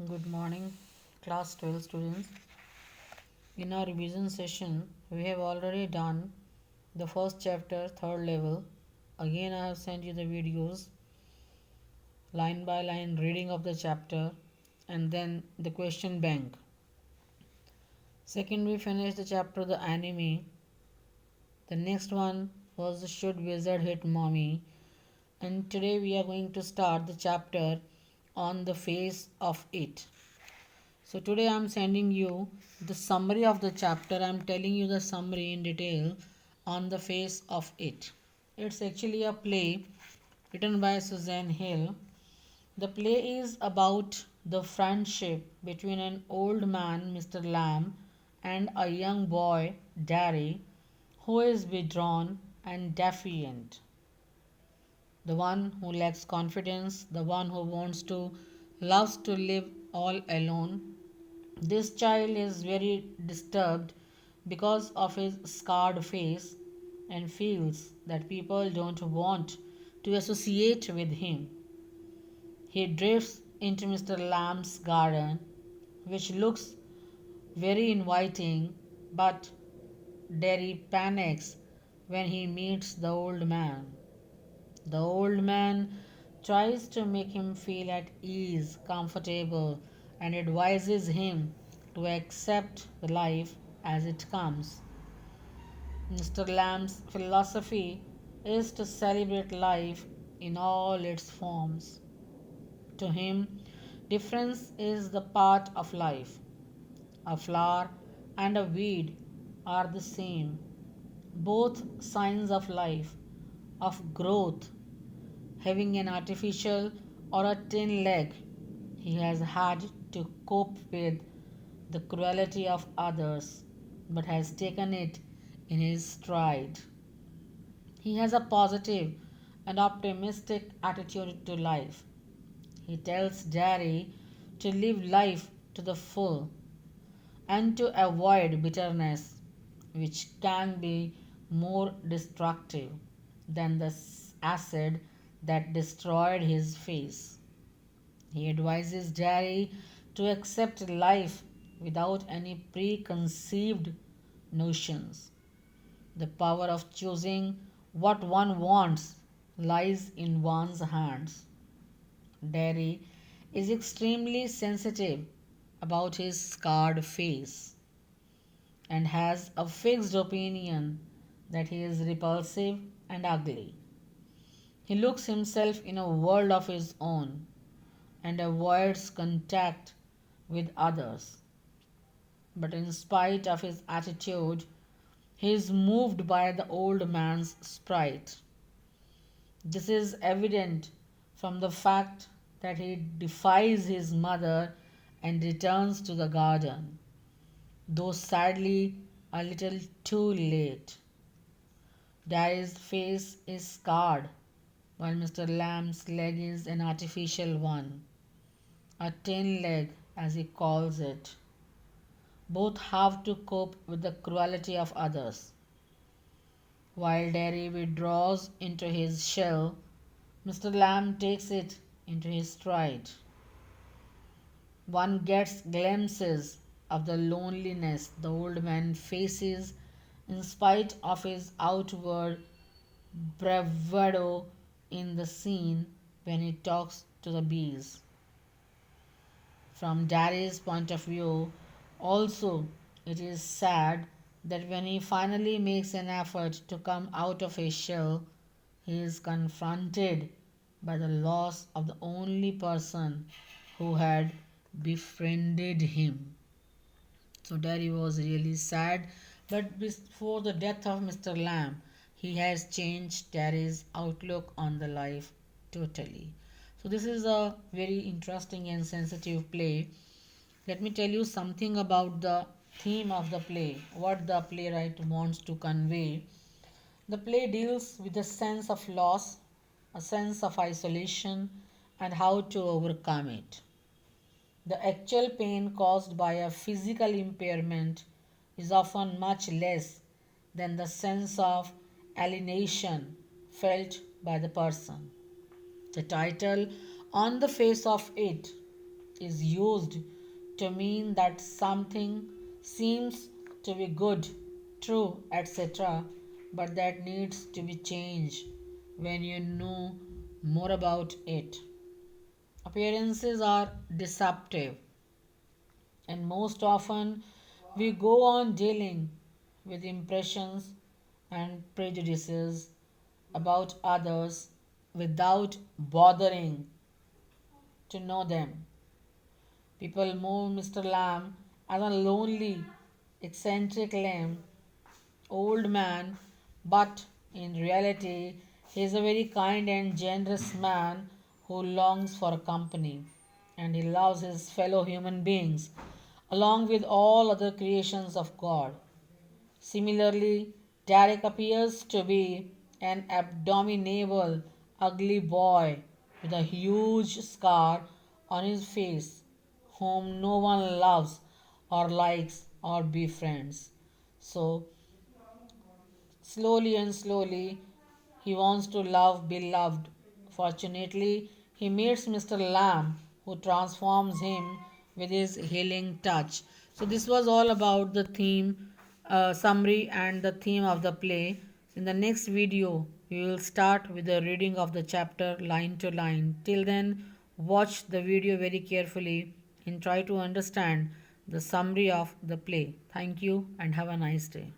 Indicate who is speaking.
Speaker 1: Good morning, class 12 students. In our revision session, we have already done the first chapter, third level. Again, I have sent you the videos, line by line reading of the chapter, and then the question bank. Second, we finished the chapter, the anime. The next one was the Should Wizard Hit Mommy? And today we are going to start the chapter on the face of it. So today I am sending you the summary of the chapter. I am telling you the summary in detail on the face of it. It's actually a play written by Suzanne Hill. The play is about the friendship between an old man, Mr. Lamb, and a young boy, Darry, who is withdrawn and defiant. The one who lacks confidence, the one who loves to live all alone. This child is very disturbed because of his scarred face and feels that people don't want to associate with him. He drifts into Mr. Lamb's garden, which looks very inviting, but Derry panics when he meets the old man. The old man tries to make him feel at ease, comfortable, and advises him to accept the life as it comes. Mr. Lamb's philosophy is to celebrate life in all its forms. To him, difference is the part of life. A flower and a weed are the same, both signs of life, of growth. Having an artificial or a tin leg, he has had to cope with the cruelty of others, but has taken it in his stride. He has a positive and optimistic attitude to life. He tells Darry to live life to the full and to avoid bitterness, which can be more destructive than the acid that destroyed his face. He advises Darry to accept life without any preconceived notions. The power of choosing what one wants lies in one's hands. Derry is extremely sensitive about his scarred face and has a fixed opinion that he is repulsive and ugly. He looks himself in a world of his own and avoids contact with others. But in spite of his attitude, he is moved by the old man's sprite. This is evident from the fact that he defies his mother and returns to the garden, though sadly a little too late. Daddy's face is scarred, while Mr. Lamb's leg is an artificial one, a tin leg as he calls it. Both have to cope with the cruelty of others. While Derry withdraws into his shell, Mr. Lamb takes it into his stride. One gets glimpses of the loneliness the old man faces in spite of his outward bravado in the scene when he talks to the bees. From Darry's point of view, also, it is sad that when he finally makes an effort to come out of his shell, he is confronted by the loss of the only person who had befriended him. So Derry was really sad, but before the death of Mr. Lamb, he has changed Derry's outlook on the life totally. So this is a very interesting and sensitive play. Let me tell you something about the theme of the play, what the playwright wants to convey. The play deals with a sense of loss, a sense of isolation, and how to overcome it. The actual pain caused by a physical impairment is often much less than the sense of alienation felt by the person. The title, On the Face of It, is used to mean that something seems to be good, true, etc., but that needs to be changed when you know more about it. Appearances are deceptive, and most often we go on dealing with impressions and prejudices about others without bothering to know them. People mourn Mr. Lamb as a lonely, eccentric lame old man, but in reality, he is a very kind and generous man who longs for company, and he loves his fellow human beings along with all other creations of God. Similarly, Derek appears to be an abominable, ugly boy with a huge scar on his face, whom no one loves or likes or befriends. So, slowly and slowly, he wants to love, be loved. Fortunately, he meets Mr. Lamb, who transforms him with his healing touch. So, this was all about the theme, summary, and the theme of the play. In the next video, we will start with the reading of the chapter line to line. Till then, watch the video very carefully and try to understand the summary of the play. Thank you and have a nice day.